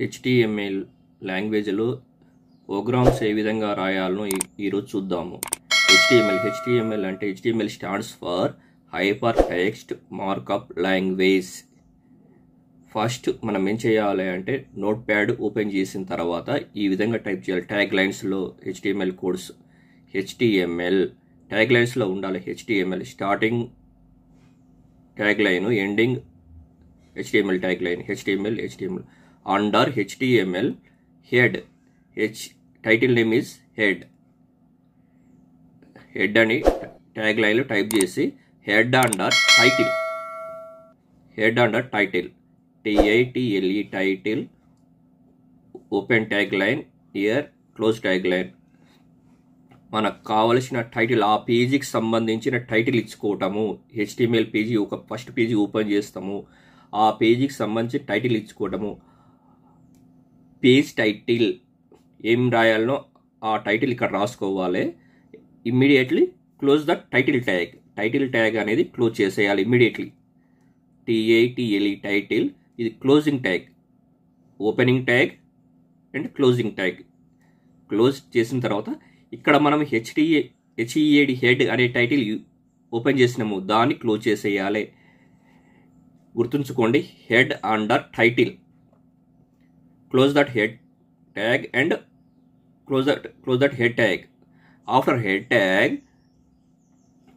HTML లాంగ్వేజ్లో programmes ఏ విధంగా రాయాలనో ఈరోజు చూద్దాము. HTML అంటే HTML stands for hyper text markup language. First మనం ఏం చేయాలి అంటే నోట్ ప్యాడ్ ఓపెన్ చేసిన తర్వాత ఈ విధంగా టైప్ చేయాలి. ట్యాగ్ లైన్స్లో HTML కోడ్స్ HTML ట్యాగ్ లైన్స్లో ఉండాలి. HTML starting tag line, ending HTML tag line, HTML under HTML head, title name is head అని ట్యాగ్ లైన్లో టైప్ చేసి head under title TITLE title open tag line, year close tag line. మనకు కావలసిన title, ఆ పేజీకి సంబంధించిన title ఇచ్చుకోవటము. HTML page first page open చేస్తాము, ఆ పేజీకి సంబంధించి టైటిల్ ఇచ్చుకోవటము. పేజ్ టైటిల్ ఏం రాయాలనో ఆ టైటిల్ ఇక్కడ రాసుకోవాలి. Immediately close the title tag అనేది క్లోజ్ చేసేయాలి ఇమ్మీడియట్లీ. TITLE టైటిల్, ఇది closing tag, opening tag and closing tag. Close చేసిన తర్వాత ఇక్కడ మనం HEAD హెడ్ అనే టైటిల్ ఓపెన్ చేసినాము, దాన్ని క్లోజ్ చేసేయాలి. గుర్తుంచుకోండి, head under title, close that head tag and close that head tag. After head tag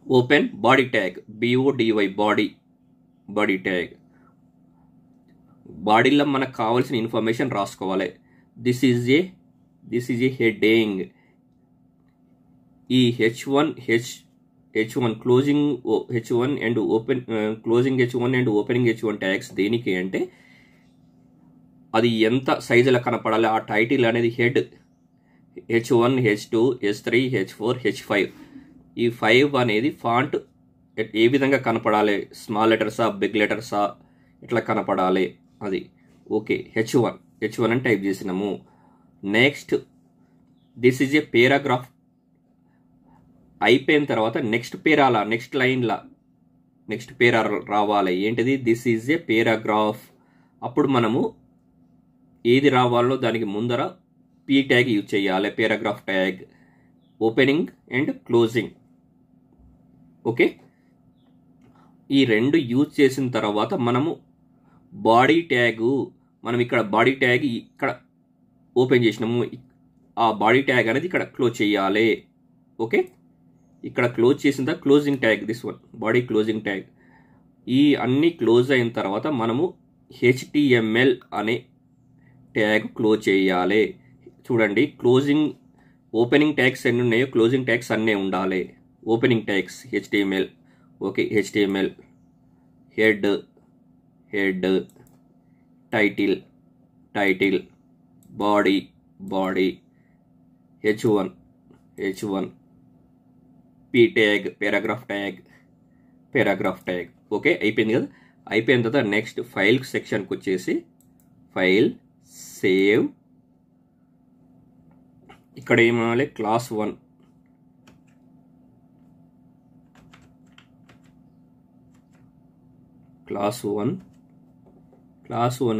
open body tag, BODY body tag. బాడీలో మనకు కావాల్సిన ఇన్ఫర్మేషన్ రాసుకోవాలి. This is a heading. ఈ H1 closing H1 and closing H1 and opening H1 tags దేనికి అంటే అది ఎంత సైజులో కనపడాలి ఆ టైటిల్ అనేది. Head H1, H2, H3, H4, H5. ఈ 5 అనేది ఫాంట్ ఏ విధంగా కనపడాలి, స్మాల్ లెటర్సా బిగ్ లెటర్సా ఎట్లా కనపడాలి అది. ఓకే, H1 అని టైప్ చేసినాము. Next this is a paragraph. అయిపోయిన తర్వాత నెక్స్ట్ పేరా రావాలి. ఏంటిది? This is a paragraph. అప్పుడు మనము ఏది రావాలో దానికి ముందర P ట్యాగ్ యూజ్ చేయాలి, paragraph tag, opening and closing. Okay, ఈ రెండు యూజ్ చేసిన తర్వాత మనము బాడీ ట్యాగు, మనం ఇక్కడ బాడీ ట్యాగ్ ఇక్కడ ఓపెన్ చేసినాము, ఆ బాడీ ట్యాగ్ అనేది ఇక్కడ క్లోజ్ చేయాలి. ఓకే, ఇక్కడ క్లోజ్ చేసిన closing tag, this one body closing tag. ఈ అన్ని క్లోజ్ అయిన తర్వాత మనము HTML అనే ట్యాగ్ క్లోజ్ చేయాలి. చూడండి, ఓపెనింగ్ ట్యాగ్స్ ఎన్ని ఉన్నాయో క్లోజింగ్ ట్యాగ్స్ అన్నీ ఉండాలి. Opening tags HTML. Okay, HTML head title body H1 P tag, paragraph tag. Okay, అయిపోయింది కదా. అయిపోయిన తర్వాత నెక్స్ట్ ఫైల్ సెక్షన్కి వచ్చేసి ఫైల్, సేవ్. ఇక్కడ ఏమనాలి? క్లాస్ 1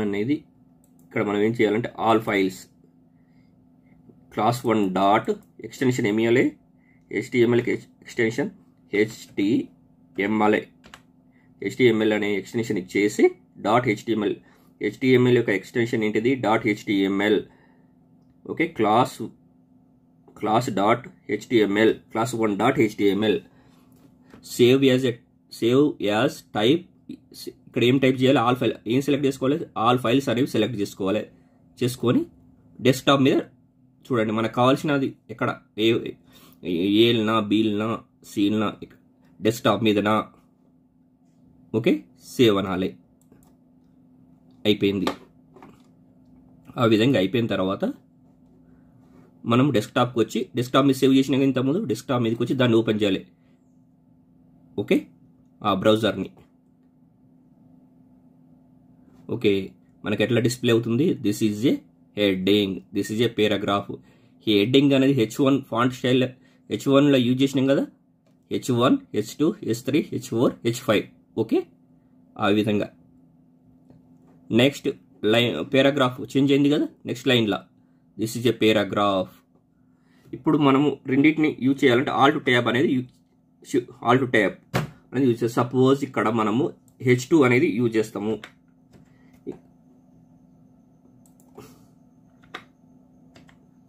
అనేది ఇక్కడ మనం ఏం చేయాలంటే all files, class 1 dot extension ఏమి ఇవ్వాలి? HTMLకి ఎక్స్టెన్షన్ HTML అనే ఎక్స్టెన్షన్ ఇచ్చేసి HTML యొక్క ఎక్స్టెన్షన్ ఏంటిది? .html. Okay, class dot HTML, class 1 dot HTML. Save as type. ఇక్కడ ఏం టైప్ చేయాలి? All file. ఏం సెలెక్ట్ చేసుకోవాలి? ఆల్ ఫైల్స్ అనేవి సెలెక్ట్ చేసుకొని డెస్క్టాప్ మీద చూడండి. మనకు కావాల్సినది ఎక్కడ, ఏల్నా బీల్నా సీల్నా, డెస్క్టాప్ మీదనా. ఓకే, సేవ్ అనాలి. అయిపోయింది. ఆ విధంగా అయిపోయిన తర్వాత మనం డెస్క్టాప్కి వచ్చి, డెస్క్టాప్ మీద సేవ్ చేసినాక ఇంతకుముందు డెస్క్టాప్ మీదకి వచ్చి దాన్ని ఓపెన్ చేయాలి. ఓకే, ఆ బ్రౌజర్ని. ఓకే, మనకి ఎట్లా డిస్ప్లే అవుతుంది? This is a heading, this is a paragraph. ఈ హెడ్డింగ్ అనేది H1 ఫాంట్ స్టైల్ H1లో యూజ్ చేసినాం కదా. H1, H2, H3, H4, H5. Okay, ఆ విధంగా. నెక్స్ట్ లైన్ పేరాగ్రాఫ్ చేంజ్ అయింది కదా నెక్స్ట్ లైన్లో. This is a paragraph. ఇప్పుడు మనము రెండింటిని యూజ్ చేయాలంటే ఆల్ట్ ట్యాబ్ అనేది యూజ్ చేస్తాం. సపోజ్ ఇక్కడ మనము H2 అనేది యూజ్ చేస్తాము.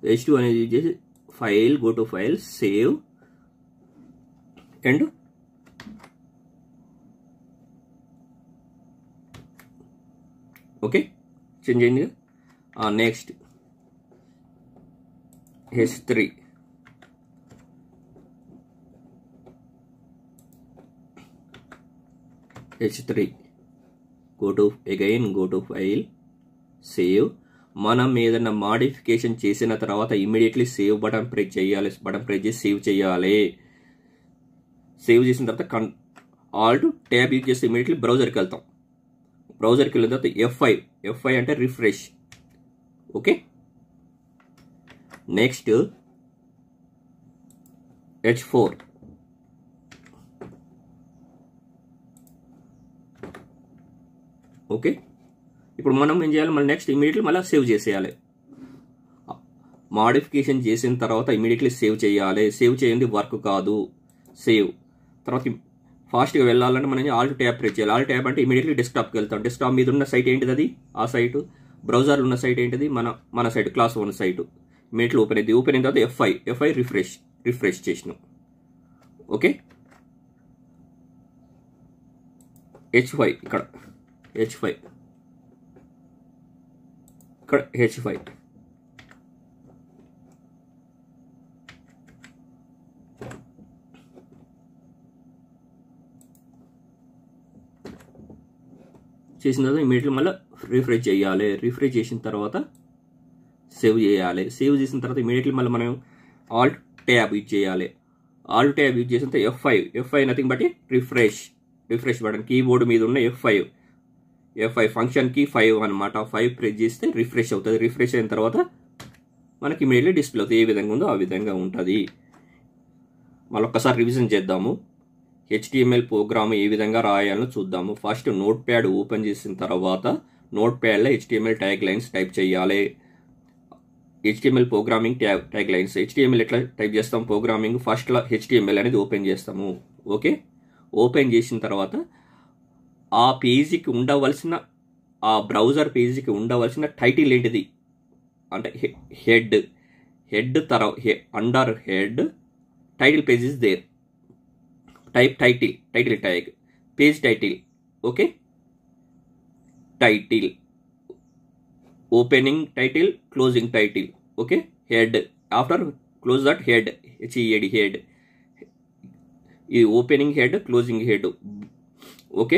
H2 అనేది యూజ్ చేసి file, go to file, save and okay change అయింది. Next H3 go to file, save. మనం ఏదైనా మాడిఫికేషన్ చేసిన తర్వాత ఇమీడియట్లీ సేవ్ బటన్ ప్రెస్ చేయాలి. బటన్ ప్రెస్ చేసి సేవ్ చేయాలి. సేవ్ చేసిన తర్వాత ఆల్ట్ ట్యాబ్ యూజ్ చేస్తే ఇమీడియట్లీ బ్రౌజర్కి వెళ్తాం. బ్రౌజర్కి వెళ్ళిన తర్వాత F5 అంటే refresh. Okay next H4 okay. ఇప్పుడు మనం ఏం చేయాలి, మళ్ళీ నెక్స్ట్ ఇమీడియట్లీ మళ్ళీ సేవ్ చేసేయాలి. మాడిఫికేషన్ చేసిన తర్వాత ఇమీడియట్లీ సేవ్ చేయాలి. సేవ్ చేయండి వర్క్ కాదు. సేవ్ తర్వాత ఫాస్ట్గా వెళ్ళాలంటే మనం ఆల్ట్ ట్యాబ్ ప్రెస్ చేయాలి. ఆల్ట్ ట్యాబ్ అంటే ఇమీడియట్లీ డెస్క్టాప్కి వెళ్తాం. డెస్క్టాప్ మీద ఉన్న సైట్ ఏంటిది, అది ఆ సైటు. బ్రౌజర్లో ఉన్న సైట్ ఏంటిది, మన site class 1 site. Immediately open అయింది. ఓపెన్ అయిన తర్వాత F5 రిఫ్రెష్ చేసినాం. ఓకే H5 ఇక్కడ H5 చేసిన తర్వాత ఇమీడియట్లీ మళ్ళీ రిఫ్రెష్ చేయాలి. రిఫ్రెష్ చేసిన తర్వాత సేవ్ చేయాలి. సేవ్ చేసిన తర్వాత ఇమీడియట్లీ మళ్ళీ మనం ఆల్ట్ ట్యాబ్ యూజ్ చేయాలి. ఆల్ట్ ట్యాబ్ యూజ్ చేసిన తర్వాత F5 nothing but refresh button. Keyboard మీద ఉన్న F5 ఫంక్షన్ కి 5 అనమాట. 5 ప్రెస్ చేస్తే రిఫ్రెష్ అవుతుంది. రిఫ్రెష్ అయిన తర్వాత మనకి ఇమీడియట్లీ డిస్ప్లే అవుతుంది. ఏ విధంగా ఉందో ఆ విధంగా ఉంటుంది. మళ్ళీ ఒక్కసారి రివిజన్ చేద్దాము. HTML ప్రోగ్రామ్ ఏ విధంగా రాయాలో చూద్దాము. ఫస్ట్ నోట్ ప్యాడ్ ఓపెన్ చేసిన తర్వాత నోట్ ప్యాడ్లో HTML ట్యాగ్ లైన్స్ టైప్ చేయాలి. HTML programming tag lines. HTML ఎట్లా టైప్ చేస్తాం, ప్రోగ్రామింగ్ ఫస్ట్లో HTML అనేది ఓపెన్ చేస్తాము. ఓకే ఓపెన్ చేసిన తర్వాత ఆ పేజీకి ఉండవలసిన, ఆ బ్రౌజర్ పేజీకి ఉండవలసిన టైటిల్ ఏంటిది అంటే హెడ్ తర్వాత under head title page is there. Type title tag, page title. Okay title, opening title, closing title. Okay head, after close that head, head, ఈ opening head, closing head. Okay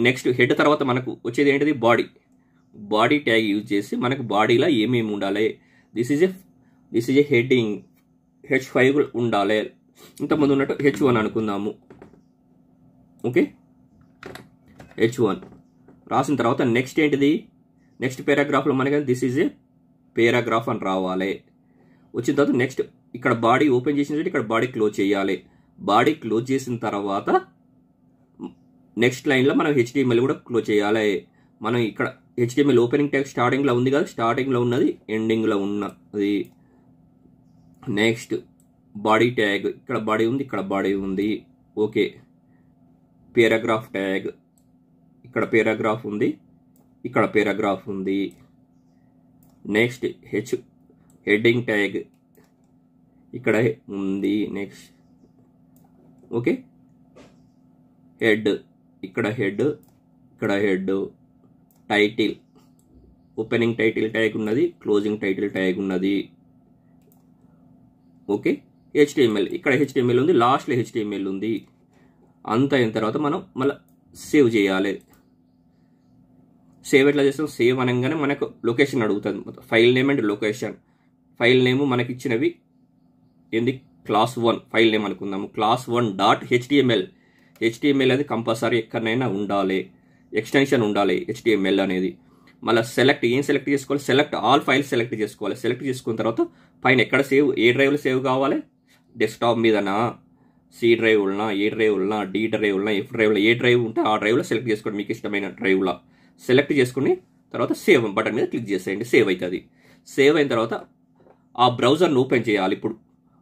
next head తర్వాత మనకు వచ్చేది ఏంటిది, body tag use చేసి మనకు బాడీలో ఏమేమి ఉండాలి. This is a heading. H5 ఉండాలి. ఇంతకుముందు ఉన్నట్టు H1 అనుకుందాము. ఓకే H1 రాసిన తర్వాత నెక్స్ట్ ఏంటిది, నెక్స్ట్ పేరాగ్రాఫ్లో మనకి దిస్ ఈజ్ ఏ పేరాగ్రాఫ్ అని రావాలి. వచ్చిన తర్వాత నెక్స్ట్ ఇక్కడ బాడీ ఓపెన్ చేసిన ఇక్కడ బాడీ క్లోజ్ చేయాలి. బాడీ క్లోజ్ చేసిన తర్వాత నెక్స్ట్ లైన్లో మనం HTML కూడా క్లోజ్ చేయాలి. మనం ఇక్కడ HTML ఓపెనింగ్ ట్యాగ్ స్టార్టింగ్లో ఉంది కదా, స్టార్టింగ్లో ఉన్నది, ఎండింగ్లో ఉన్నది. నెక్స్ట్ బాడీ ట్యాగ్, ఇక్కడ బాడీ ఉంది, ఇక్కడ బాడీ ఉంది. ఓకే పేరాగ్రాఫ్ ట్యాగ్, ఇక్కడ పేరాగ్రాఫ్ ఉంది, ఇక్కడ పేరాగ్రాఫ్ ఉంది. నెక్స్ట్ హెడ్డింగ్ ట్యాగ్ ఇక్కడ ఉంది. నెక్స్ట్ ఓకే హెడ్, ఇక్కడ హెడ్, ఇక్కడ head. Title, opening title tag ఉన్నది, క్లోజింగ్ టైటిల్ ట్యాగ్ ఉన్నది. ఓకే HTML, ఇక్కడ HTML ఉంది, లాస్ట్లో HTML ఉంది. అంత అయిన తర్వాత మనం మళ్ళీ సేవ్ చేయాలి. సేవ్ ఎట్లా చేస్తాం, సేవ్ అనగానే మనకు లొకేషన్ అడుగుతుంది. File name and location. File name మనకి ఇచ్చినవి ఏంది, class 1 ఫైల్ నేమ్ అనుకుందాము. class1.html. HTML అది కంపల్సరీ ఎక్కడైనా ఉండాలి, ఎక్స్టెన్షన్ ఉండాలి HTML అనేది. మళ్ళీ ఏం సెలెక్ట్ చేసుకోవాలి, సెలెక్ట్ ఆల్ ఫైల్స్ సెలెక్ట్ చేసుకోవాలి. సెలెక్ట్ చేసుకున్న తర్వాత పైన ఎక్కడ సేవ్, ఏ డ్రైవ్లో సేవ్ కావాలి, డెస్క్టాప్ మీదనా, C డ్రైవ్ ఉన్నా, A డ్రైవ్ ఉన్నా, D డ్రైవ్ ఉన్నా, F డ్రైవ్లో ఏ డ్రైవ్ ఉంటే ఆ డ్రైవ్లో సెలెక్ట్ చేసుకోండి. మీకు ఇష్టమైన డ్రైవ్లో సెలెక్ట్ చేసుకుని తర్వాత సేవ్ బటన్ మీద క్లిక్ చేసేయండి, సేవ్ అవుతుంది. సేవ్ అయిన తర్వాత ఆ బ్రౌజర్ని ఓపెన్ చేయాలి. ఇప్పుడు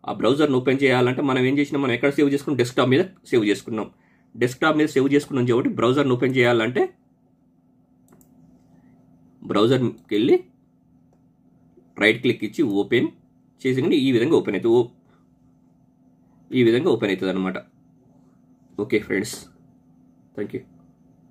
ఆ బ్రౌజర్ని ఓపెన్ చేయాలంటే మనం ఏం చేసినాం, మనం ఎక్కడ సేవ్ చేసుకున్నాం, డెస్క్టాప్ మీద సేవ్ చేసుకున్నాం. డెస్క్టాప్ మీద సేవ్ చేసుకున్నాం కాబట్టి బ్రౌజర్ని ఓపెన్ చేయాలంటే బ్రౌజర్కి వెళ్ళి రైట్ క్లిక్ ఇచ్చి ఓపెన్ చేసి ఈ విధంగా ఓపెన్ అవుతుంది. ఈ విధంగా ఓపెన్ అవుతుంది అనమాట. Okay friends, thank you.